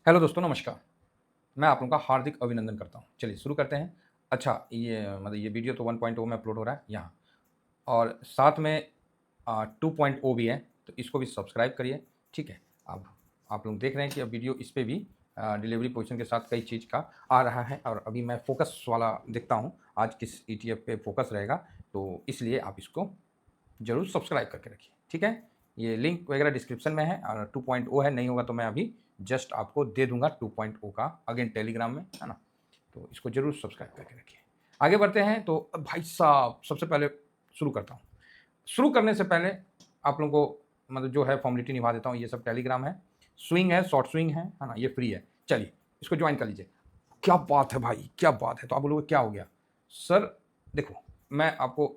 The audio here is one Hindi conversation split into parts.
हेलो दोस्तों, नमस्कार। मैं आप लोगों का हार्दिक अभिनंदन करता हूँ। चलिए शुरू करते हैं। अच्छा, ये वीडियो तो 1.0 में अपलोड हो रहा है यहाँ, और साथ में 2.0 भी है, तो इसको भी सब्सक्राइब करिए, ठीक है। अब आप लोग देख रहे हैं कि अब वीडियो इस पे भी डिलीवरी पोजीशन के साथ कई चीज़ का आ रहा है, और अभी मैं फ़ोकस वाला देखता हूँ, आज किस ईटीएफ पे फ़ोकस रहेगा, तो इसलिए आप इसको ज़रूर सब्सक्राइब करके रखिए, ठीक है। ये लिंक वगैरह डिस्क्रिप्शन में है, और 2.0 है, नहीं होगा तो मैं अभी जस्ट आपको दे दूंगा 2.0 का अगेन टेलीग्राम में, है ना। तो इसको ज़रूर सब्सक्राइब करके रखिए। आगे बढ़ते हैं। तो अब भाई साहब, सबसे पहले शुरू करता हूँ। शुरू करने से पहले आप लोगों को मतलब जो है फॉर्मेलिटी निभा देता हूँ। ये सब टेलीग्राम है, स्विंग है, शॉर्ट स्विंग है ना, ये फ्री है। चलिए इसको ज्वाइन कर लीजिए। क्या बात है भाई, क्या बात है। तो आप बोलोगे क्या हो गया सर। देखो, मैं आपको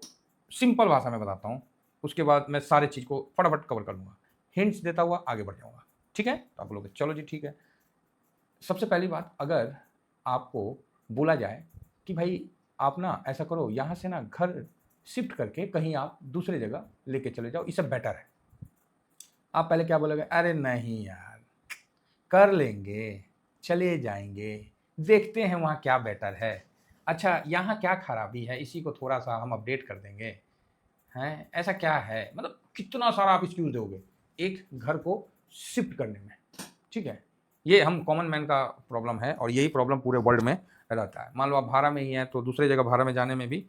सिंपल भाषा में बताता हूँ, उसके बाद मैं सारे चीज़ को फटाफट कवर कर लूँगा, हिंट्स देता हुआ आगे बढ़ जाऊँगा, ठीक है। तो आप बोलोगे चलो जी ठीक है। सबसे पहली बात, अगर आपको बोला जाए कि भाई आप ना ऐसा करो, यहाँ से ना घर शिफ्ट करके कहीं आप दूसरे जगह लेके चले जाओ, इससे बेटर है, आप पहले क्या बोलोगे? अरे नहीं यार, कर लेंगे, चले जाएंगे, देखते हैं वहाँ क्या बेटर है, अच्छा यहाँ क्या खराबी है, इसी को थोड़ा सा हम अपडेट कर देंगे, हैं ऐसा क्या है। मतलब कितना सारा आप एक्सक्यूज दोगे एक घर को शिफ्ट करने में, ठीक है। ये हम कॉमन मैन का प्रॉब्लम है, और यही प्रॉब्लम पूरे वर्ल्ड में रहता है। मान लो आप भाड़ा में ही हैं, तो दूसरे जगह भाड़ा में जाने में भी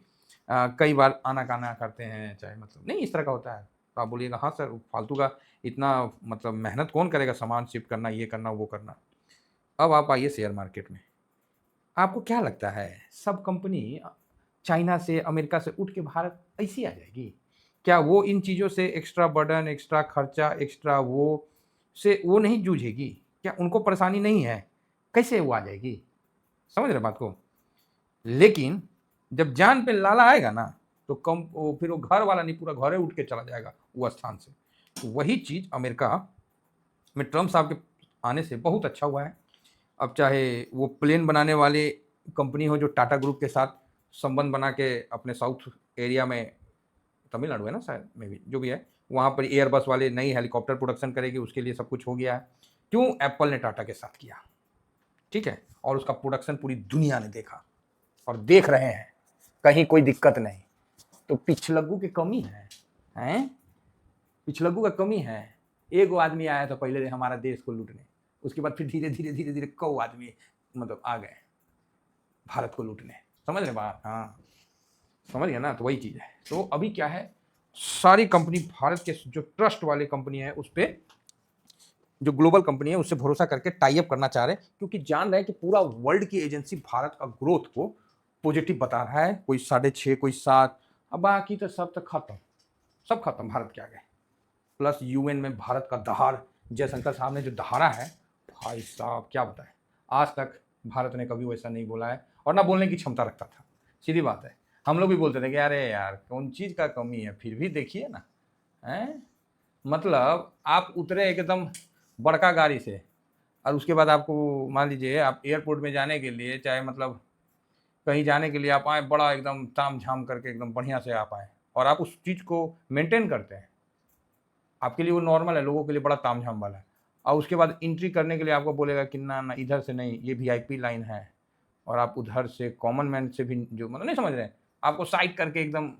कई बार आना-काना करते हैं, चाहे मतलब नहीं इस तरह का होता है। तो आप बोलिएगा हाँ सर, फालतू का इतना मतलब मेहनत कौन करेगा, सामान शिफ्ट करना, ये करना, वो करना। अब आप आइए शेयर मार्केट में। आपको क्या लगता है सब कंपनी चाइना से, अमेरिका से उठ के भारत ऐसी आ जाएगी? क्या वो इन चीज़ों से एक्स्ट्रा बर्डन, एक्स्ट्रा खर्चा, एक्स्ट्रा वो से वो नहीं जूझेगी? क्या उनको परेशानी नहीं है? कैसे वो आ जाएगी? समझ रहे बात को? लेकिन जब जान पे लाला आएगा ना, तो कम वो फिर वो घर वाला नहीं, पूरा घरे उठ के चला जाएगा वो स्थान से। तो वही चीज़ अमेरिका में ट्रम्प साहब के आने से बहुत अच्छा हुआ है। अब चाहे वो प्लेन बनाने वाले कंपनी हो, जो टाटा ग्रुप के साथ संबंध बना के अपने साउथ एरिया में, तमिलनाडु है ना शायद, में भी जो भी है, वहाँ पर एयरबस वाले नई हेलीकॉप्टर प्रोडक्शन करेगी, उसके लिए सब कुछ हो गया है। क्यों? एप्पल ने टाटा के साथ किया, ठीक है। और उसका प्रोडक्शन पूरी दुनिया ने देखा और देख रहे हैं, कहीं कोई दिक्कत नहीं। तो पिछलग्गू की कमी है, हैं? पिछलग्गू का कमी है। एक आदमी आया था पहले हमारा देश को लूटने, उसके बाद फिर धीरे धीरे धीरे धीरे कौ आदमी मतलब आ गए भारत को लूटने। समझ रहे बात? हाँ, समझ गया ना। तो वही चीज़ है। तो अभी क्या है, सारी कंपनी भारत के जो ट्रस्ट वाली कंपनी है उस पर, जो ग्लोबल कंपनी है उससे भरोसा करके टाई अप करना चाह रहे हैं, क्योंकि जान रहे हैं कि पूरा वर्ल्ड की एजेंसी भारत का ग्रोथ को पॉजिटिव बता रहा है। कोई 6.5, कोई 7, अब बाकी तो सब तो खत्म, सब खत्म भारत के आगे। प्लस यूएन में भारत का दहाड़, जयशंकर साहब ने जो दहाड़ा है, भाई साहब क्या बताएं। आज तक भारत ने कभी वैसा नहीं बोला है, और ना बोलने की क्षमता रखता था। सीधी बात है, हम लोग भी बोलते थे कि अरे यार कौन चीज़ का कमी है, फिर भी देखिए ना, हैं। मतलब आप उतरे एकदम बड़का गाड़ी से, और उसके बाद आपको मान लीजिए आप एयरपोर्ट में जाने के लिए, चाहे मतलब कहीं जाने के लिए आप आए, बड़ा एकदम ताम झाम करके एकदम बढ़िया से आप आए, और आप उस चीज़ को मेंटेन करते हैं, आपके लिए वो नॉर्मल है, लोगों के लिए बड़ा ताम झाम वाला है। और उसके बाद एंट्री करने के लिए आपको बोलेगा कि ना ना इधर से नहीं, ये वीआईपी लाइन है, और आप उधर से कॉमन मैन से भी, जो मतलब नहीं समझ रहे हैं, आपको साइड करके एकदम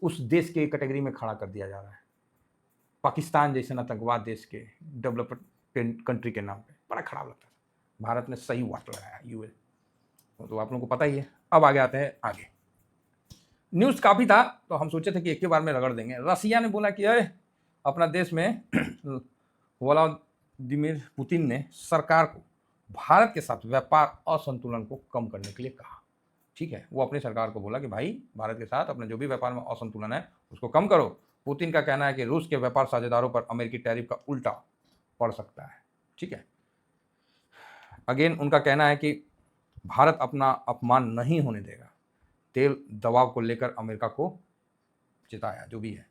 उस देश के कैटेगरी में खड़ा कर दिया जा रहा है, पाकिस्तान जैसे आतंकवाद देश के डेवलप्ड कंट्री के नाम पे। बड़ा खराब लगता था। भारत ने सही वाट लगाया यूएस, तो आप लोगों को पता ही है। अब आगे आते हैं, आगे न्यूज़ काफ़ी था, तो हम सोचे थे कि एक ही बार में रगड़ देंगे। रसिया ने बोला कि अरे अपना देश में व्लादिमीर पुतिन ने सरकार को भारत के साथ व्यापार असंतुलन को कम करने के लिए कहा, ठीक है। वो अपनी सरकार को बोला कि भाई भारत के साथ अपने जो भी व्यापार में असंतुलन है उसको कम करो। पुतिन का कहना है कि रूस के व्यापार साझेदारों पर अमेरिकी टैरिफ का उल्टा पड़ सकता है, ठीक है। अगेन उनका कहना है कि भारत अपना अपमान नहीं होने देगा। तेल दबाव को लेकर अमेरिका को चिताया, जो भी है,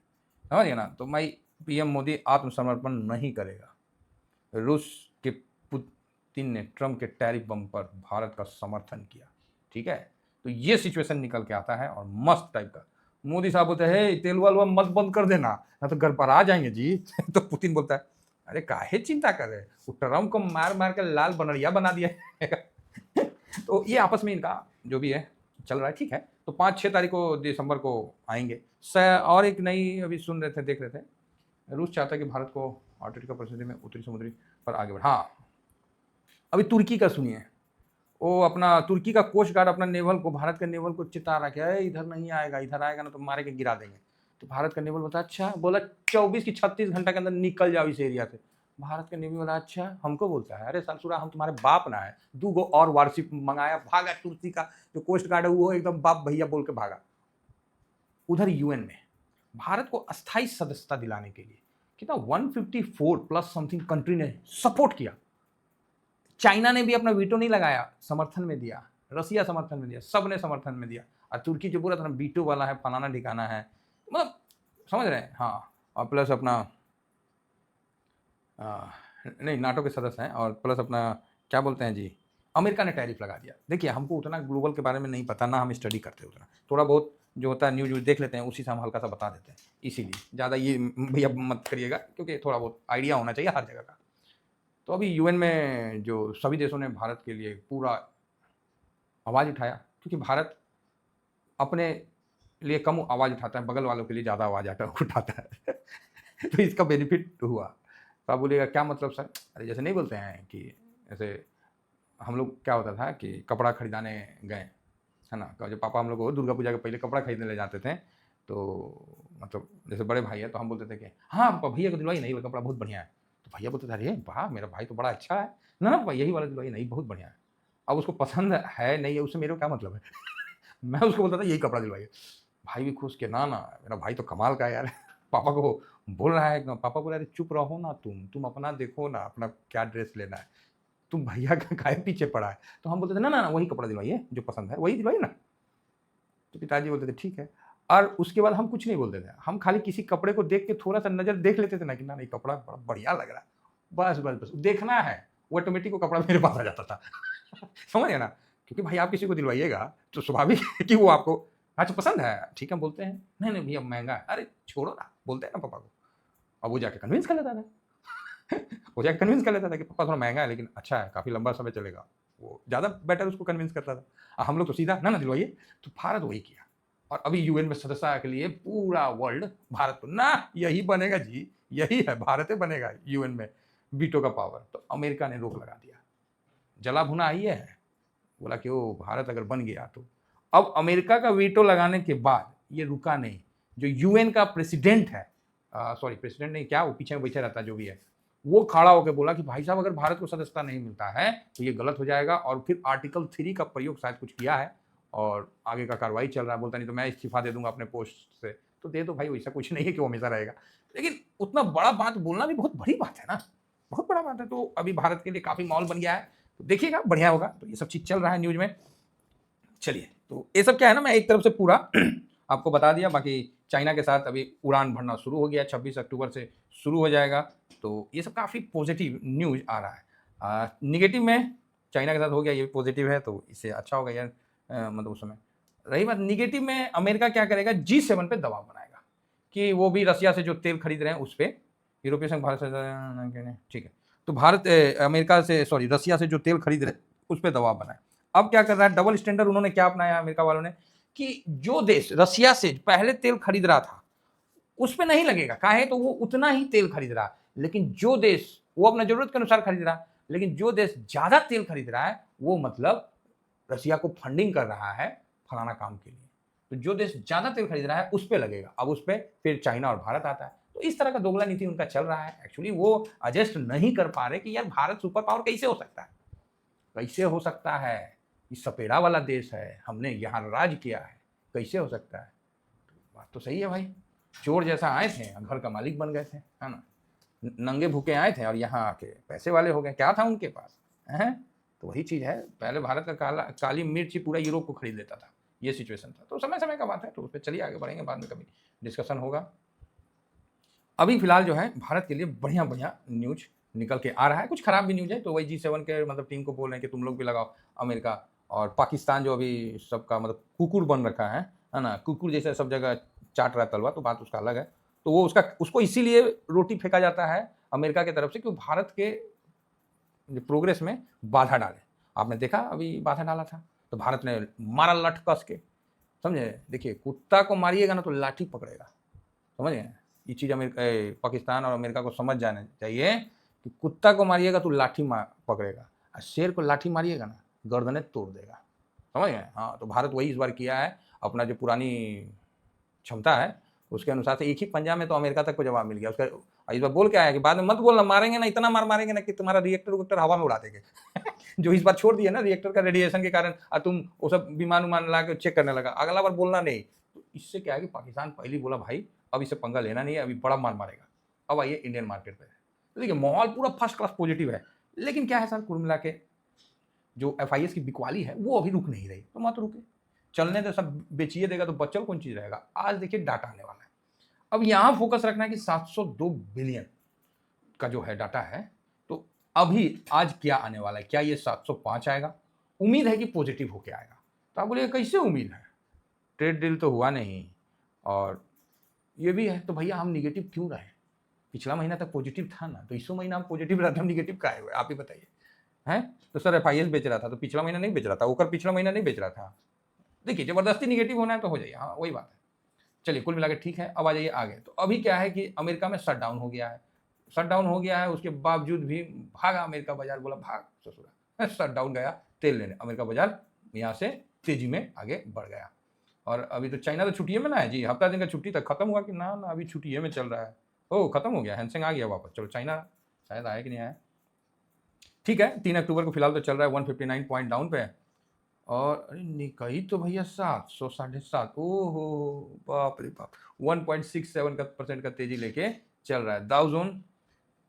समझिए ना। तो भाई पीएम मोदी आत्मसमर्पण नहीं करेगा। रूस के पुतिन ने ट्रंप के टैरिफ बम पर भारत का समर्थन किया, ठीक है। तो ये सिचुएशन निकल के आता है, और मस्त टाइप का। मोदी साहब बोलते हैं तेल वाल मत बंद कर देना, ना तो घर पर आ जाएंगे जी। तो पुतिन बोलता है अरे काहे चिंता कर रहे हैं, वो ट्रम्प को मार मार के लाल बनरिया बना दिया तो ये आपस में इनका जो भी है चल रहा है, ठीक है। तो 5-6 तारीख को दिसंबर को आएंगे। और एक नई अभी सुन रहे थे, देख रहे थे, रूस चाहता है कि भारत को अंटार्कटिका परिस्थिति में उत्तरी समुद्री पर आगे बढ़ा। हाँ, अभी तुर्की का सुनिए, वो अपना तुर्की का कोस्ट गार्ड अपना नेवल को, भारत के नेवल को चिता रहा है, इधर नहीं आएगा, इधर आएगा ना तो मारे के गिरा देंगे। तो भारत का नेवल बोलता अच्छा, बोला 24 की 36 घंटा के अंदर निकल जाओ इस एरिया से। भारत का नेवी बोला अच्छा, हमको बोलता है, अरे सालसुरा हम तुम्हारे बाप ना है। 2 गो और वारशिप मंगाया, भागा तुर्की का जो कोस्ट गार्ड है वो एकदम बाप भैया बोल के भागा। उधर यूएन में भारत को अस्थायी सदस्यता दिलाने के लिए कितना 154 प्लस समथिंग कंट्री ने सपोर्ट किया। चाइना ने भी अपना वीटो नहीं लगाया, समर्थन में दिया, रसिया समर्थन में दिया, सब ने समर्थन में दिया। और तुर्की जो पूरा तरह वीटो वाला है, फलाना ठिकाना है, मतलब समझ रहे हैं। हाँ, और प्लस अपना नहीं नाटो के सदस्य हैं, और प्लस अपना क्या बोलते हैं जी, अमेरिका ने टैरिफ लगा दिया। देखिए हमको उतना ग्लोबल के बारे में नहीं पता, ना हम स्टडी करते उतना, थोड़ा बहुत जो होता है न्यूज देख लेते हैं, उसी से हम हल्का सा बता देते हैं, इसीलिए ज़्यादा ये भैया मत करिएगा, क्योंकि थोड़ा बहुत आइडिया होना चाहिए हर जगह का। तो अभी यूएन में जो सभी देशों ने भारत के लिए पूरा आवाज़ उठाया, क्योंकि भारत अपने लिए कम आवाज़ उठाता है, बगल वालों के लिए ज़्यादा आवाज़ उठाता है तो इसका बेनिफिट हुआ। तो आप बोलिएगा क्या मतलब सर? अरे जैसे नहीं बोलते हैं कि ऐसे हम लोग क्या होता था कि कपड़ा खरीदाने गए, है ना, जो पापा हम लोग को दुर्गा पूजा के पहले कपड़ा खरीदने ले जाते थे, तो मतलब जैसे बड़े भाई है तो हम बोलते थे कि हाँ भैया को दिलवाई, नहीं कपड़ा बहुत बढ़िया है। तो भैया बोलते थे अरे वाह मेरा भाई तो बड़ा अच्छा है ना, ना यही वाला दिलवाई, नहीं बहुत बढ़िया है। अब उसको पसंद है नहीं है, उससे मेरे को क्या मतलब है मैं उसको बोलता था यही कपड़ा दिलवाइए, भाई भी खुश के ना ना मेरा भाई तो कमाल का है यार पापा को बोल रहा है, पापा बोल रहे चुप रहो ना, तुम अपना देखो ना, अपना क्या ड्रेस लेना है, तुम भैया का काहे पीछे पड़ा है। तो हम बोलते थे ना ना वही कपड़ा दिलवाइए, जो पसंद है वही दिलवाइए ना। तो पिताजी बोलते थे ठीक है, और उसके बाद हम कुछ नहीं बोलते थे, हम खाली किसी कपड़े को देख के थोड़ा सा नज़र देख लेते थे ना कि ना नहीं कपड़ा बड़ा बढ़िया लग रहा है, बस बस बस देखना है, वो ऑटोमेटिक वो कपड़ा मेरे पास आ जाता था समझ गए ना, क्योंकि भाई आप किसी को दिलवाइएगा तो स्वाभाविक है कि वो आपको अच्छा पसंद है, ठीक है बोलते हैं नहीं नहीं भैया महंगा है, अरे छोड़ो ना, बोलते हैं ना पापा को। अब वो जाके कन्विंस कर लेता था वो जाके कन्विंस कर लेता था कि पापा थोड़ा महंगा है लेकिन अच्छा है, काफ़ी लंबा समय चलेगा, वो ज़्यादा बेटर उसको कन्विंस करता था। और हम लोग तो सीधा ना ना दिलवाइए। तो भारत वही किया, और अभी यूएन में सदस्यता के लिए पूरा वर्ल्ड भारत को ना यही बनेगा जी, यही है भारत बनेगा यूएन में वीटो का पावर। तो अमेरिका ने रोक लगा दिया, जला भुना आई है, बोला कि वो भारत अगर बन गया तो। अब अमेरिका का वीटो लगाने के बाद ये रुका नहीं, जो यूएन का प्रेसिडेंट है, सॉरी प्रेसिडेंट नहीं, क्या वो पीछे में बैठा रहता जो भी है, वो खड़ा होकर बोला कि भाई साहब अगर भारत को सदस्यता नहीं मिलता है तो ये गलत हो जाएगा, और फिर आर्टिकल 3 का प्रयोग शायद कुछ किया है और आगे का कार्रवाई चल रहा है। बोलता नहीं तो मैं इस्तीफा दे दूंगा अपने पोस्ट से। तो दे दो भाई, वैसा कुछ नहीं है कि वो हमेशा रहेगा, लेकिन उतना बड़ा बात बोलना भी बहुत बड़ी बात है ना, बहुत बड़ा बात है। तो अभी भारत के लिए काफ़ी माहौल बन गया है, तो देखिएगा बढ़िया होगा। तो ये सब चीज़ चल रहा है न्यूज में। चलिए, तो ये सब क्या है ना, मैं एक तरफ से पूरा आपको बता दिया, बाकी चाइना के साथ अभी उड़ान भरना शुरू हो गया, 26 अक्टूबर से शुरू हो जाएगा। तो ये सब काफ़ी पॉजिटिव न्यूज़ आ रहा है। निगेटिव में चाइना के साथ हो गया, ये पॉजिटिव है तो इससे अच्छा होगा यार, मतलब उस समय। रही बात निगेटिव में, अमेरिका क्या करेगा, G7 पे दबाव बनाएगा कि वो भी रसिया से जो तेल खरीद रहे हैं उस पर, यूरोपीय संघ भारत से, ठीक है, तो भारत अमेरिका से सॉरी रसिया से जो तेल खरीद रहे उस पर दबाव बनाए। अब क्या कर रहा है, डबल स्टैंडर्ड उन्होंने क्या अपनाया अमेरिका वालों ने, कि जो देश रसिया से पहले तेल खरीद रहा था उस पर नहीं लगेगा, काहे तो वो उतना ही तेल खरीद रहा है, लेकिन जो देश वो अपना जरूरत के अनुसार खरीद रहा है, लेकिन जो देश ज्यादा तेल खरीद रहा है वो मतलब रसिया को फंडिंग कर रहा है फलाना काम के लिए, तो जो देश ज्यादा तेल खरीद रहा है उस पर लगेगा। अब उस पर फिर चाइना और भारत आता है, तो इस तरह का दोगला नीति उनका चल रहा है। एक्चुअली वो एडजस्ट नहीं कर पा रहे कि यार भारत सुपर पावर कैसे हो सकता है, कैसे हो सकता है, ये सपेड़ा वाला देश है, हमने यहाँ राज किया है, कैसे हो सकता है। बात तो सही है भाई, चोर जैसा आए थे घर का मालिक बन गए थे, है ना, नंगे भूखे आए थे और यहाँ आके पैसे वाले हो गए, क्या था उनके पास है। तो वही चीज़ है, पहले भारत का काली मिर्च पूरा यूरोप को खरीद लेता था, ये सिचुएशन था। तो समय समय का बात है, तो उस पर चलिए आगे बढ़ेंगे, बाद में कभी डिस्कशन होगा। अभी फिलहाल जो है भारत के लिए बढ़िया बढ़िया न्यूज निकल के आ रहा है, कुछ खराब भी न्यूज है, तो वही G7 के मतलब टीम को बोल रहे हैं कि तुम लोग भी लगाओ। अमेरिका और पाकिस्तान जो अभी सबका मतलब कुकुर बन रखा है ना, कुकुर जैसे सब जगह चाट रहा तलवा, तो बात उसका अलग है। तो वो उसको इसीलिए रोटी फेंका जाता है अमेरिका की तरफ से कि भारत के प्रोग्रेस में बाधा डाले। आपने देखा अभी बाधा डाला था तो भारत ने मारा लठ कस के, समझे। देखिए कुत्ता को मारिएगा ना तो लाठी पकड़ेगा, समझ गए। ये चीज़ पाकिस्तान और अमेरिका को समझ जाना चाहिए कि कुत्ता को मारिएगा तो लाठी पकड़ेगा, और शेर को लाठी मारिएगा ना गर्दनें तोड़ देगा, समझ गए। हाँ, तो भारत वही इस बार किया है, अपना जो पुरानी क्षमता है उसके अनुसार से एक ही पंजा में तो अमेरिका तक को जवाब मिल गया। उसका इस बार बोल के आया कि बाद में मत बोलना, मारेंगे ना, इतना मारेंगे ना कि तुम्हारा रिएक्टर हवा में उड़ा देंगे जो इस बार छोड़ दिया ना रिएक्टर का रेडिएशन के कारण, और तुम वो सब विमान ला के चेक करने लगा, अगला बार बोलना नहीं। तो इससे क्या है कि पाकिस्तान पहले बोला भाई अब इसे पंगा लेना नहीं है, अभी बड़ा मार मारेगा। अब आइए इंडियन मार्केट पे, तो देखिए माहौल पूरा फर्स्ट क्लास पॉजिटिव है। लेकिन क्या है सर, कुल मिला के जो FIS की बिकवाली है वो अभी रुक नहीं रही, तो मत रुके, चलने दे, सब बेचिए देगा तो बच्चों कौन चीज रहेगा। आज देखिए डाटा आने वाला है, अब यहां फोकस रखना है कि 702 बिलियन का जो है डाटा है, तो अभी आज क्या आने वाला है, क्या ये 705 आएगा? उम्मीद है कि पॉजिटिव होके आएगा। तो आप बोलिए कैसे उम्मीद है, ट्रेड डील तो हुआ नहीं और ये भी है, तो भैया हम निगेटिव क्यों रहे? पिछला महीना तक पॉजिटिव था ना, तो इस महीना हम पॉजिटिव रहते, हम निगेटिव का हुए, आप ही बताइए हैं। तो सर FIS बेच रहा था तो पिछला महीना नहीं बेच रहा था, ओकर पिछला महीना नहीं बेच रहा था। देखिए जबरदस्ती निगेटिव होना है तो हो जाइए, हाँ वही बात है। चलिए कुल मिलाकर ठीक है, अब आ जाइए आगे। तो अभी क्या है कि अमेरिका में शटडाउन हो गया है, शटडाउन हो गया है, उसके बावजूद भी भागा अमेरिका बाजार, बोला भाग ससुरा, शटडाउन गया तेल लेने, अमेरिका बाजार यहाँ से तेजी में आगे बढ़ गया। और अभी तो चाइना तो छुट्टियों में ना है जी, हफ्ता दिन का छुट्टी तक खत्म हुआ कि ना ना अभी छुट्टियों में चल रहा है। ओ खत्म हो गया, हैंसेंग आ गया वापस। चलो चाइना शायद आया कि नहीं आया, ठीक है। 3 अक्टूबर को फिलहाल तो चल रहा है 159 पॉइंट डाउन पे, और अरे निकाई तो भैया 700 7.5, ओहो बाप रे बाप, 1.67 का परसेंट का तेजी लेके चल रहा है। दाउ जोन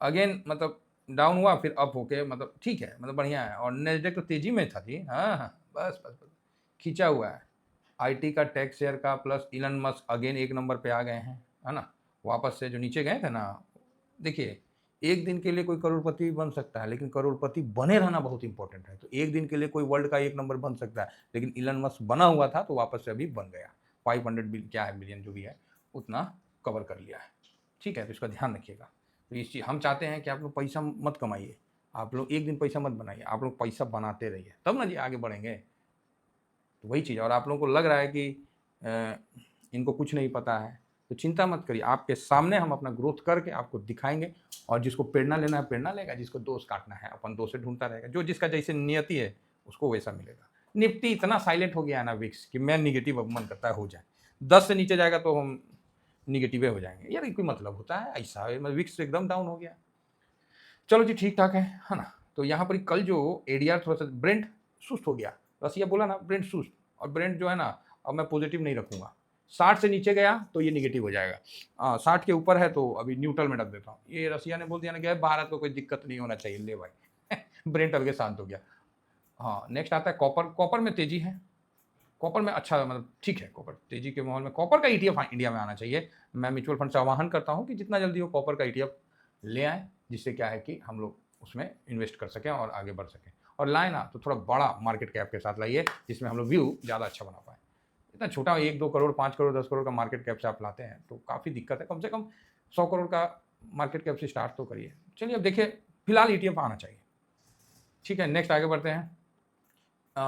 अगेन मतलब डाउन हुआ फिर अप होके, मतलब ठीक है, मतलब बढ़िया है। और नेस्डेक तो तेजी में था जी, हाँ हाँ बस बस बस खींचा हुआ है। IT का टेक शेयर का plus Elon Musk again 1 number पे आ गए हैं, है ना। वापस से जो नीचे गए थे ना, देखिए एक दिन के लिए कोई करोड़पति बन सकता है, लेकिन करोड़पति बने रहना बहुत इंपॉर्टेंट है। तो एक दिन के लिए कोई वर्ल्ड का 1 नंबर बन सकता है, लेकिन इलन मस्क बना हुआ था तो वापस से अभी बन गया। 500 क्या है बिलियन जो भी है उतना कवर कर लिया है, ठीक है। तो इसका ध्यान रखिएगा। तो इस चीज़ हम चाहते हैं कि आप लोग पैसा मत कमाइए, आप लोग एक दिन पैसा मत बनाइए, आप लोग पैसा बनाते रहिए, तब ना जी आगे बढ़ेंगे। तो वही चीज़। और आप लोगों को लग रहा है कि इनको कुछ नहीं पता है, तो चिंता मत करिए, आपके सामने हम अपना ग्रोथ करके आपको दिखाएंगे। और जिसको प्रेरणा लेना है प्रेरणा लेगा, जिसको दोष काटना है अपन दोष से ढूंढता रहेगा, जो जिसका जैसे नियति है उसको वैसा मिलेगा। निफ्टी इतना साइलेंट हो गया है ना विक्स कि मैं निगेटिव अब मन करता है हो जाए, 10 से नीचे जाएगा तो हम निगेटिव हो जाएंगे यार, कोई मतलब होता है ऐसा, विक्स एकदम डाउन हो गया। चलो जी ठीक ठाक है ना। तो यहाँ पर कल जो ADR थोड़ा सा ब्रेंट सुस्त हो गया, रसिया बोला ना ब्रेंट सुस्त, और ब्रेंट जो है ना अब मैं पॉजिटिव नहीं रखूंगा। 60 से नीचे गया तो ये निगेटिव हो जाएगा, 60 के ऊपर है तो अभी न्यूट्रल में रख देता हूँ। ये रसिया ने बोल दिया ना कि भारत को कोई दिक्कत नहीं होना चाहिए, ले भाई ब्रेंट अलगे शांत हो गया। हाँ नेक्स्ट आता है कॉपर। कॉपर में तेजी है, कॉपर में अच्छा मतलब ठीक है, कॉपर तेजी के माहौल में कॉपर का ETF इंडिया में आना चाहिए। मैं म्यूचुअल फंड से आह्वान करता हूँ कि जितना जल्दी हो कॉपर का ETF ले आए, जिससे क्या है कि हम लोग उसमें इन्वेस्ट कर सकें और आगे बढ़ सकें। और लाए ना तो थोड़ा बड़ा मार्केट कैप के साथ लाइए, जिसमें हम लोग व्यू ज़्यादा अच्छा बना पाए। इतना छोटा 1-2 करोड़ 5 करोड़ 10 करोड़ का मार्केट कैप से आप लाते हैं तो काफ़ी दिक्कत है। कम से कम 100 करोड़ का मार्केट कैप से स्टार्ट तो करिए। चलिए अब देखिए फिलहाल ETF आना चाहिए, ठीक है। नेक्स्ट आगे बढ़ते हैं।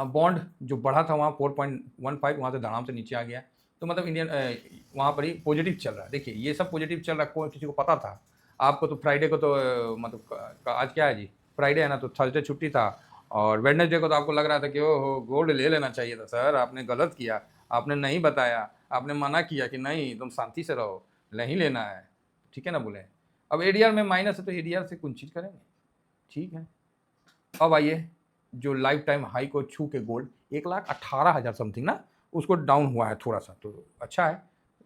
बॉन्ड जो बढ़ा था वहाँ 4.15, वहाँ से धड़ाम से नीचे आ गया, तो मतलब इंडियन वहाँ पर ही पॉजिटिव चल रहा है। देखिए ये सब पॉजिटिव चल रहा है, कोई किसी को पता था? आपको तो फ्राइडे को तो मतलब आज क्या है जी, फ्राइडे है ना, तो थर्सडे छुट्टी था, और वेडनेसडे को तो आपको लग रहा था कि ओहो गोल्ड ले लेना चाहिए था। सर आपने गलत किया, आपने नहीं बताया, आपने मना किया कि नहीं तुम शांति से रहो, नहीं लेना है, ठीक है ना बोले। अब ADR में माइनस है तो ADR से कुछ चीज़ करेंगे, ठीक है। अब आइए जो लाइफ टाइम हाई को छू के गोल्ड 1,18,000 समथिंग ना, उसको डाउन हुआ है थोड़ा सा, तो अच्छा है।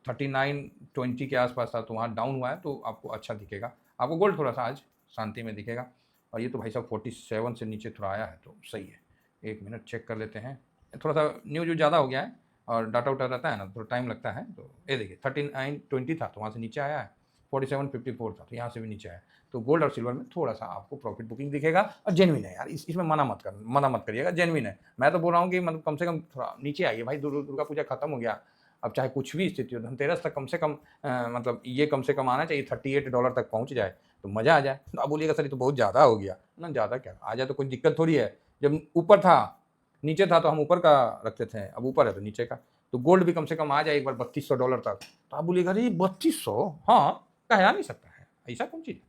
3920 के आसपास था तो वहाँ डाउन हुआ है, तो आपको अच्छा दिखेगा, आपको गोल्ड थोड़ा सा आज शांति में दिखेगा। और ये तो भाई साहब 47 से नीचे थोड़ा आया है तो सही है। 1 मिनट चेक कर लेते हैं, थोड़ा सा न्यूज ज़्यादा हो गया है और डाटा उटा रहता है ना, थोड़ा टाइम लगता है। तो ये देखिए 3920 था तो वहाँ से नीचे आया है, 4754 था तो यहाँ से भी नीचे आया। तो गोल्ड और सिल्वर में थोड़ा सा आपको प्रॉफिट बुकिंग दिखेगा, और जेन्युइन है यार, इसमें मना मत करिएगा, जेन्युइन है। मैं तो बोल रहा हूँ कि मतलब कम से कम थोड़ा नीचे आइए भाई, दुर्गा पूजा खत्म हो गया, अब चाहे कुछ भी स्थिति हो, धनतेरस तक कम से कम मतलब ये कम से कम आना चाहिए, $38 तक पहुँच जाए तो मज़ा आ जाए। तो आप बोलिएगा सर ये तो बहुत ज़्यादा हो गया ना, ज़्यादा क्या आ जाए तो कोई दिक्कत थोड़ी है। जब ऊपर था, नीचे था तो हम ऊपर का रखते थे, अब ऊपर है तो नीचे का। तो गोल्ड भी कम से कम आ जाए एक बार $3200 तक, तो आप बोलिएगा अरे 3200, हाँ कहा नहीं सकता है, ऐसा कौन चीज़ है,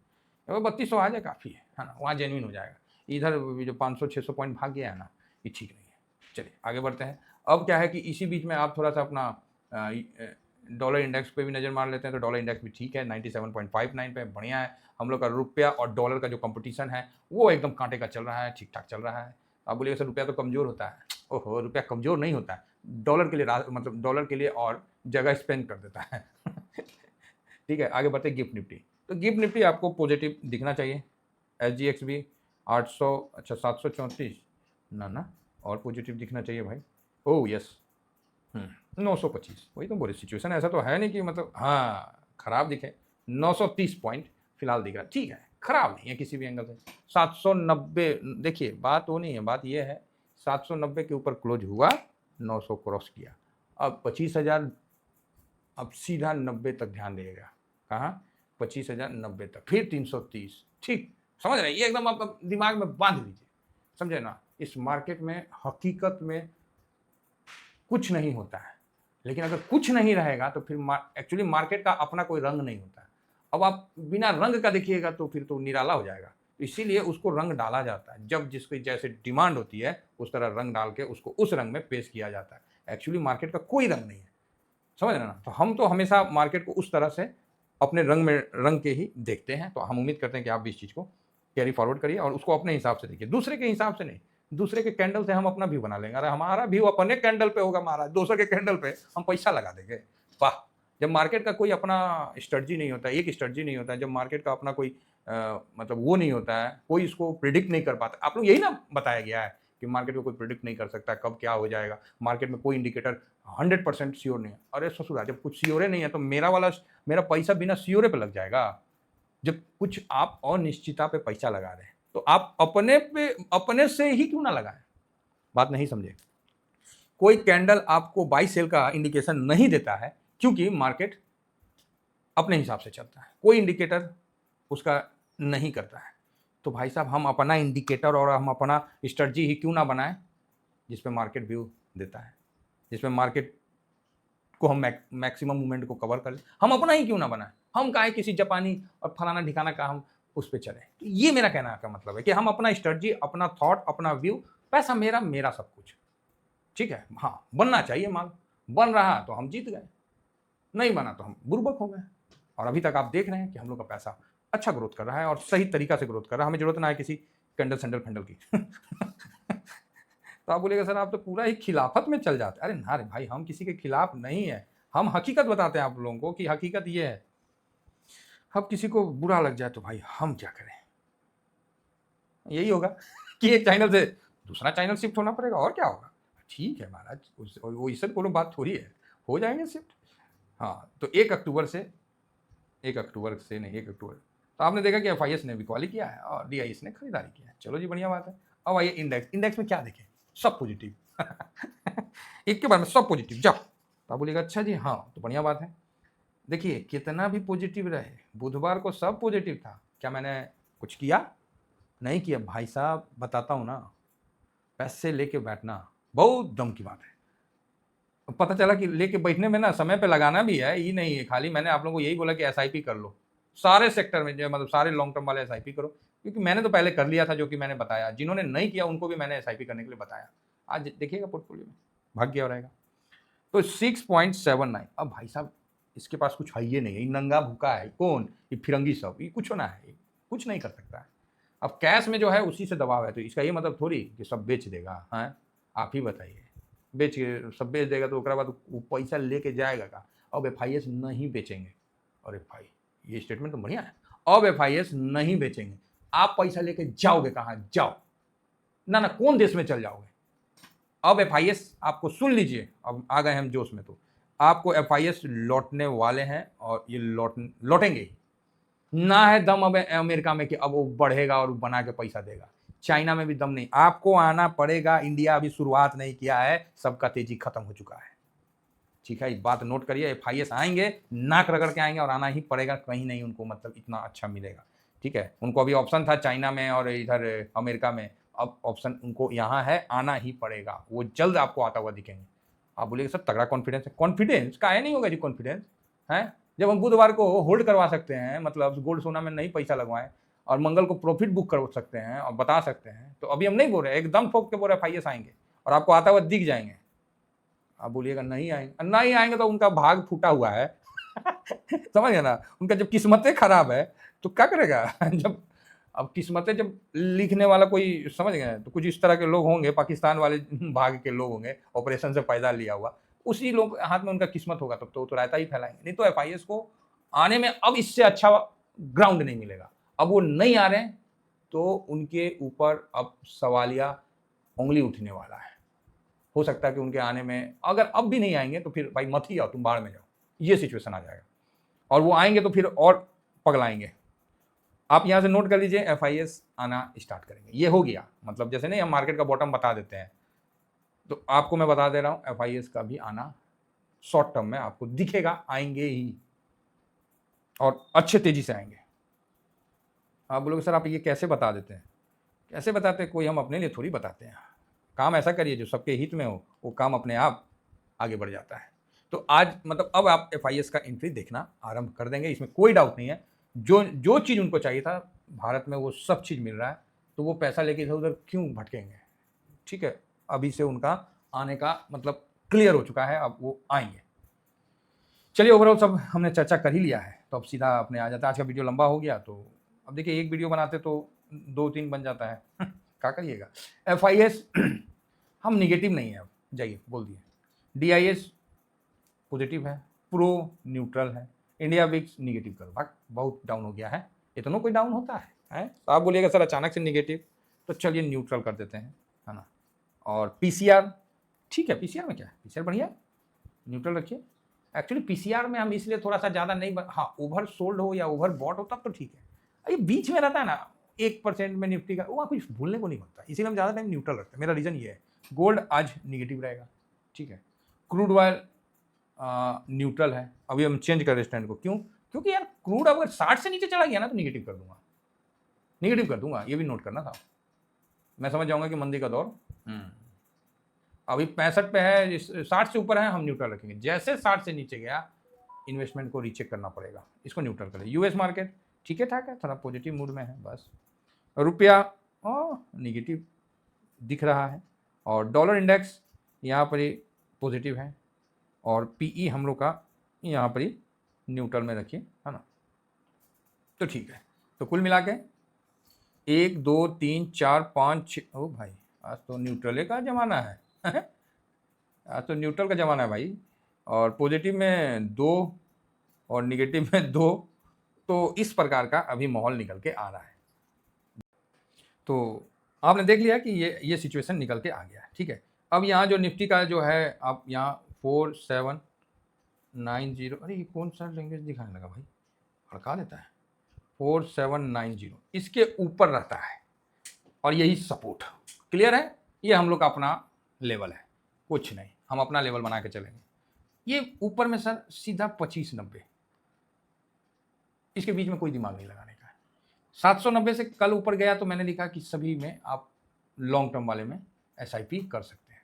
अगर 3200 आ जाए काफ़ी है ना, वहाँ जेन्युइन हो जाएगा। इधर जो 500-600 पॉइंट भाग गया है ना, ये ठीक नहीं है। चलिए आगे बढ़ते हैं। अब क्या है कि इसी बीच में आप थोड़ा सा अपना डॉलर इंडेक्स पे भी नज़र मार लेते हैं, तो डॉलर इंडेक्स भी ठीक है, 97.59 पे बढ़िया है। हम लोग का रुपया और डॉलर का जो कंपटीशन है वो एकदम कांटे का चल रहा है, ठीक ठाक चल रहा है। आप बोलिए सर रुपया तो कमज़ोर होता है, ओहो रुपया कमज़ोर नहीं होता है, डॉलर के लिए मतलब डॉलर के लिए और जगह स्पेंड कर देता है। ठीक है, आगे बढ़ते गिफ्ट निफ्टी। तो गिफ्ट निफ्टी आपको पॉजिटिव दिखना चाहिए। SGX भी 800, अच्छा 734 ना और पॉजिटिव दिखना चाहिए भाई। ओह यस, 925, वही तो बोली सिचुएशन ऐसा तो है नहीं कि मतलब हाँ खराब दिखे। 930 पॉइंट फिलहाल दिख रहा है, ठीक है, खराब नहीं है किसी भी एंगल से। 790, देखिए बात वो नहीं है, बात ये है 790 के ऊपर क्लोज हुआ, 900 क्रॉस किया, अब 25,000, अब सीधा 90 तक ध्यान देगा, कहाँ 25,090 तक, फिर 330, ठीक समझ रहे हैं, ये एकदम आप दिमाग में बांध लीजिए, समझे ना। इस मार्केट में हकीकत में कुछ नहीं होता है, लेकिन अगर कुछ नहीं रहेगा तो फिर एक्चुअली मार्केट का अपना कोई रंग नहीं होता है। अब आप बिना रंग का देखिएगा तो फिर तो निराला हो जाएगा, इसीलिए उसको रंग डाला जाता है, जब जिसकी जैसे डिमांड होती है उस तरह रंग डाल के उसको उस रंग में पेश किया जाता है। एक्चुअली मार्केट का कोई रंग नहीं है, समझ रहे ना। तो हम तो हमेशा मार्केट को उस तरह से अपने रंग में रंग के ही देखते हैं, तो हम उम्मीद करते हैं कि आप भी इस चीज़ को कैरी फॉरवर्ड करिए और उसको अपने हिसाब से देखिए, दूसरे के हिसाब से नहीं। दूसरे के कैंडल से हम अपना व्यू बना लेंगे, अरे हमारा व्यू अपने कैंडल पे होगा महाराज, दूसरे के कैंडल पे हम पैसा लगा देंगे, वाह। जब मार्केट का कोई अपना स्ट्रेटजी नहीं होता, एक स्ट्रेटजी नहीं होता, जब मार्केट का अपना कोई मतलब वो नहीं होता है, कोई इसको प्रिडिक्ट नहीं कर पाता। आप लोग यही ना बताया गया है कि मार्केट को कोई प्रिडिक्ट नहीं कर सकता कब क्या हो जाएगा, मार्केट में कोई इंडिकेटर 100% श्योर नहीं है। अरे ससुरा, जब कुछ श्योरे नहीं है तो मेरा पैसा बिना श्योरे पे लग जाएगा। जब कुछ आप अनिश्चितता पे पैसा लगा रहे हैं तो आप अपने से ही क्यों ना लगाएं, बात नहीं समझे। कोई कैंडल आपको बाई सेल का इंडिकेशन नहीं देता है, क्योंकि मार्केट अपने हिसाब से चलता है, कोई इंडिकेटर उसका नहीं करता है। तो भाई साहब हम अपना इंडिकेटर और हम अपना स्ट्रेटजी ही क्यों ना बनाएं जिसपे मार्केट व्यू देता है, जिसमें मार्केट को हम मैक्सिमम मूवमेंट को कवर कर लें। हम अपना ही क्यों ना बनाएं, हम काहे किसी जापानी और फलाना ठिकाना का हम उस पर चले। तो ये मेरा कहना का मतलब है कि हम अपना स्ट्रेटजी, अपना थॉट, अपना व्यू, पैसा मेरा, मेरा सब कुछ, ठीक है। हाँ बनना चाहिए माल, बन रहा तो हम जीत गए, नहीं बना तो हम बुर्बक हो गए। और अभी तक आप देख रहे हैं कि हम लोग का पैसा अच्छा ग्रोथ कर रहा है और सही तरीका से ग्रोथ कर रहा है, हमें जरूरत ना है किसी कैंडल सैंडल फैंडल की। तो आप बोलेगा सर आप तो पूरा ही खिलाफत में चल जाते। अरे ना रे भाई, हम किसी के खिलाफ नहीं है, हम हकीकत बताते हैं आप लोगों को कि हकीकत ये है। अब किसी को बुरा लग जाए तो भाई हम क्या करें, यही होगा कि एक चैनल से दूसरा चैनल शिफ्ट होना पड़ेगा, और क्या होगा। ठीक है महाराज, वो इससे कोनो बात थोड़ी है, हो जाएंगे शिफ्ट। हाँ तो 1 अक्टूबर से नहीं, 1 अक्टूबर तो आपने देखा कि FIS ने बिकवाली किया है और DIS ने खरीदारी किया है, चलो जी बढ़िया बात है। अब आइए इंडेक्स में क्या देखें, सब पॉजिटिव। एक के बार में सब पॉजिटिव, जाओ। तो आप बोलिएगा अच्छा जी, हाँ तो बढ़िया बात है। देखिए कितना भी पॉजिटिव रहे, बुधवार को सब पॉजिटिव था, क्या मैंने कुछ किया, नहीं किया भाई साहब, बताता हूँ ना, पैसे लेके बैठना बहुत दम की बात है। पता चला कि लेके बैठने में ना समय पे लगाना भी है, ये नहीं है खाली मैंने आप लोगों को यही बोला कि SIP कर लो, सारे सेक्टर में जो मतलब सारे लॉन्ग टर्म वाले SIP करो, क्योंकि मैंने तो पहले कर लिया था, जो कि मैंने बताया, जिन्होंने नहीं किया उनको भी मैंने SIP करने के लिए बताया। आज देखिएगा पोर्टफोलियो में भाग गया रहेगा। तो 6.79, अब भाई साहब इसके पास कुछ है ही नहीं है, नंगा भूखा है, कौन, ये फिरंगी सब, ये कुछ होना है, कुछ नहीं कर सकता है। अब कैश में जो है उसी से दबाव है, तो इसका ये मतलब थोड़ी कि सब बेच देगा, हैं आप ही बताइए, बेच के सब बेच देगा तो बाद वो पैसा लेके जाएगा का। अब FIS नहीं बेचेंगे, अरे भाई ये स्टेटमेंट तो बढ़िया है, अब FIS नहीं बेचेंगे, आप पैसा लेके जाओगे कहाँ, जाओ ना ना, कौन देश में चल जाओगे। अब FIS आपको, सुन लीजिए, अब आ गए हम जोश में, तो आपको FIS लौटने वाले हैं और ये लौटेंगे ही ना, है दम अब अमेरिका में कि अब वो बढ़ेगा और बना के पैसा देगा, चाइना में भी दम नहीं, आपको आना पड़ेगा। इंडिया अभी शुरुआत नहीं किया है, सबका तेजी खत्म हो चुका है, ठीक है, बात नोट करिए। FIS आएंगे, नाक रगड़ के आएंगे और आना ही पड़ेगा, कहीं नहीं उनको मतलब इतना अच्छा मिलेगा। ठीक है, उनको अभी ऑप्शन था चाइना में और इधर अमेरिका में, अब ऑप्शन उनको यहाँ है, आना ही पड़ेगा। वो जल्द आपको आता हुआ दिखेंगे। आप बोलिए सर तगड़ा कॉन्फिडेंस है। कॉन्फिडेंस काहे नहीं होगा जी, कॉन्फिडेंस है जब हम बुधवार को होल्ड करवा सकते हैं, मतलब गोल्ड सोना में नहीं पैसा लगवाएं, और मंगल को प्रॉफिट बुक कर सकते हैं और बता सकते हैं। तो अभी हम नहीं बोल रहे, एकदम ठोक के बोल रहे FIS आएंगे और आपको आता हुआ दिख जाएंगे। आप बोलिएगा नहीं आएंगे, नहीं आएंगे तो उनका भाग फूटा हुआ है समझ गए ना, उनका जब किस्मतें खराब है तो क्या करेगा जब अब किस्मतें जब लिखने वाला कोई, समझ गए, तो कुछ इस तरह के लोग होंगे, पाकिस्तान वाले भाग के लोग होंगे, ऑपरेशन से फायदा लिया हुआ, उसी लोग हाथ में उनका किस्मत होगा, तब तो रायता ही फैलाएंगे। नहीं तो FIS को आने में अब इससे अच्छा ग्राउंड नहीं मिलेगा। अब वो नहीं आ रहे हैं तो उनके ऊपर अब सवालिया उंगली उठने वाला है। हो सकता है कि उनके आने में, अगर अब भी नहीं आएंगे तो फिर भाई मत ही आओ, तुम बाढ़ में जाओ, ये सिचुएशन आ जाएगा। और वो आएंगे तो फिर और पगलाएंगे। आप यहाँ से नोट कर लीजिए, FIS आना स्टार्ट करेंगे। ये हो गया, मतलब जैसे नहीं हम मार्केट का बॉटम बता देते हैं, तो आपको मैं बता दे रहा हूँ FIS का भी आना शॉर्ट टर्म में आपको दिखेगा, आएंगे ही और अच्छे तेजी से आएंगे। आप बोलोगे सर आप ये कैसे बता देते हैं? कैसे बताते हैं? कोई हम अपने लिए थोड़ी बताते हैं। काम ऐसा करिए जो सबके हित में हो, वो काम अपने आप आगे बढ़ जाता है। तो आज मतलब अब आप FIS का एंट्री देखना आरंभ कर देंगे, इसमें कोई डाउट नहीं है। जो जो चीज़ उनको चाहिए था भारत में वो सब चीज़ मिल रहा है, तो वो पैसा लेके इधर उधर क्यों भटकेंगे? ठीक है, अभी से उनका आने का मतलब क्लियर हो चुका है, अब वो आएंगे। चलिए, ओवरऑल सब हमने चर्चा कर ही लिया है, तो अब सीधा अपने आ जाता है। आज का वीडियो लंबा हो गया, तो अब देखिए एक वीडियो बनाते तो 2-3 बन जाता है क्या करिएगा। FIS हम निगेटिव नहीं है, अब जाइए बोल दिए। DIS पॉजिटिव है, प्रो न्यूट्रल है, इंडिया विक्स निगेटिव कर भाग बहुत डाउन हो गया है। इतना कोई डाउन होता है? तो आप बोलिएगा सर अचानक से निगेटिव, तो चलिए न्यूट्रल कर देते हैं, है ना। और PCR ठीक है, PCR में क्या है, PCR बढ़िया, न्यूट्रल रखिए। एक्चुअली PCR में हम इसलिए थोड़ा सा ज़्यादा नहीं, हाँ ओवर सोल्ड हो या ओवर बॉट हो तब तो ठीक है। ये बीच में रहता है ना 1% में निफ्टी का, वहाँ कुछ भूलने को नहीं बनता, इसीलिए हम ज़्यादा टाइम न्यूट्रल रखते हैं। मेरा रीज़न ये है। गोल्ड आज निगेटिव रहेगा, ठीक है। क्रूड ऑयल न्यूट्रल है। अभी हम चेंज कर रहे स्टैंड को, क्यों? क्योंकि यार क्रूड अगर 60 से नीचे चला गया ना तो निगेटिव कर दूंगा, निगेटिव कर दूंगा। ये भी नोट करना था, मैं समझ जाऊंगा कि मंदी का दौर अभी 65 पे है, 60 से ऊपर है हम न्यूट्रल रखेंगे। जैसे 60 से नीचे गया इन्वेस्टमेंट को रीचेक करना पड़ेगा, इसको न्यूट्रल करें। US मार्केट ठीक है ठाक है, थोड़ा पॉजिटिव मूड में है बस। रुपया निगेटिव दिख रहा है, और डॉलर इंडेक्स यहाँ पर ही पॉजिटिव है, और PE हम लोग का यहाँ पर ही न्यूट्रल में रखिए, है ना। तो ठीक है, तो कुल मिला के 1 2 3 4 5 6, ओ भाई आज तो न्यूट्रल का ज़माना है आज तो न्यूट्रल का ज़माना है भाई। और पॉजिटिव में 2 और निगेटिव में 2, तो इस प्रकार का अभी माहौल निकल के आ रहा है। तो आपने देख लिया कि ये सिचुएशन निकल के आ गया है, ठीक है। अब यहाँ जो निफ्टी का जो है, आप यहाँ 4790, अरे ये कौन सा लैंग्वेज दिखाने लगा भाई, भड़का देता है। 4790 इसके ऊपर रहता है, और यही सपोर्ट क्लियर है। ये हम लोग का अपना लेवल है, कुछ नहीं, हम अपना लेवल बना के चलेंगे। ये ऊपर में सर सीधा 2590, इसके बीच में कोई दिमाग नहीं लगाने का है। 790 से कल ऊपर गया तो मैंने लिखा कि सभी में आप लॉन्ग टर्म वाले में SIP कर सकते हैं,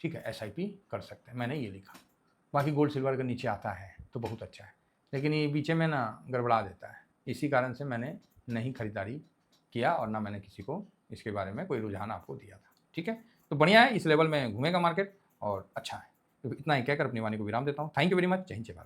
ठीक है, SIP कर सकते हैं, मैंने ये लिखा। बाकी गोल्ड सिल्वर का नीचे आता है तो बहुत अच्छा है, लेकिन ये बीच में ना गड़बड़ा देता है, इसी कारण से मैंने नहीं खरीदारी किया, और ना मैंने किसी को इसके बारे में कोई रुझान आपको दिया था, ठीक है। तो बढ़िया है, इस लेवल में घूमेगा मार्केट और अच्छा है। तो इतना ही कहकर अपनी वाणी को विराम देता हूँ। Thank you very much. जय हिंद जय भारत।